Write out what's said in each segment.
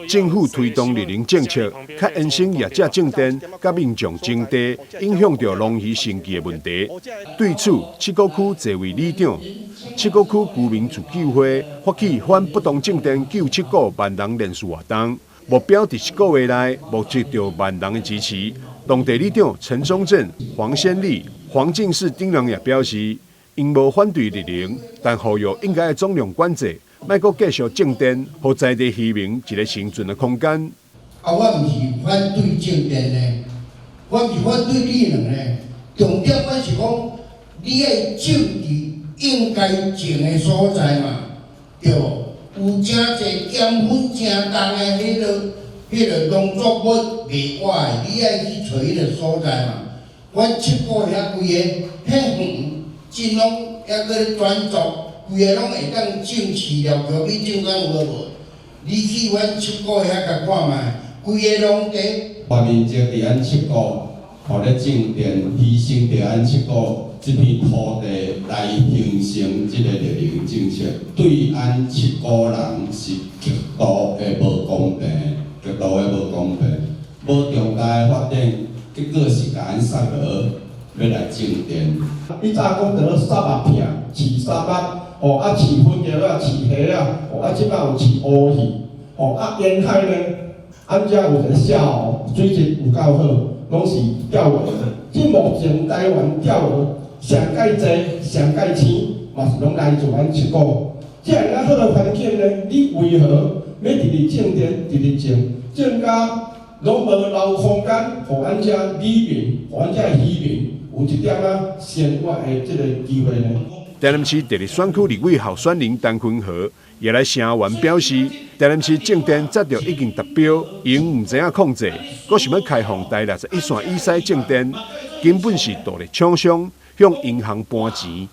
政府推动绿能政策，较衍生业者种电、甲民众争地，影响到农渔生计的问题。对此，七股区这位里长，七股区居民自救会发起反不当种电救七股万人连署活动，目标在7个月内募集到万人的支持。当地里长陈忠正、黄先利、黄进士等人也表示，因无反对绿能，但呼吁应该总量管制。莫阁继续种电，互在地渔民一个生存的空间。我毋是反对种电的，我毋是反对绿能的。重点我是讲，你要种伫应该种的所在嘛，对无？有真侪盐分真重的迄个农作物袂坏，你要去找迄个所在嘛。阮7股遐规个遐远，真拢还搁咧转作。规个拢会当种饲料，叫你种敢有无？你去阮7股遐甲看卖，规个农地。外面即伫咱7股，互咧种电，牺牲着咱7股即片土地来形成即个绿能政策，对咱7股人是极度的无公平，极度的无公平。无重大的发展，结果是甲咱杀落要来种电。你早讲着杀目片，饲杀目。饲粉苗啊，饲虾啊，即摆有饲乌鱼，沿海呢，咱遮有一个小水质有够好，拢是钓鱼的。即目前台湾钓鱼上介济、上介深，嘛是拢来自咱7股。这样好的环境呢，你为何要直直种电、直直种甲拢无留空间，互咱遮里民、互咱遮渔民有一点生活的即个机会呢？台南市第2选区立委候选人陈坤和也来声援表示，台南市种电早就已经达标，因唔知影控制，阁想要开放台61线以西种电，根本是独立厂商向银行搬钱。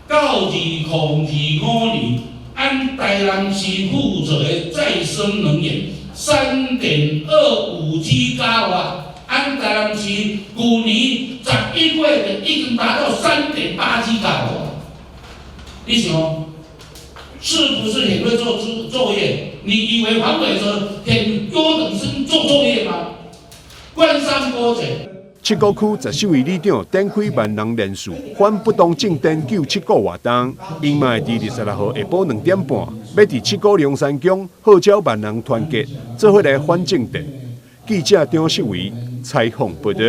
到2025年，按台南市负责的再生能源3.25 吉瓦，按台南市去年11月的已经达到3.8吉瓦。你想，是不是很会做作业？你以为黄伟哲很优等生做作业吗？官商勾结。7股区17位里长展开万人连署，反不当种电救7股活动，因嘛会伫26号下晡2点半，要伫7股龙山宫号召万人团结，做伙来反种电。记者张世维采访报道。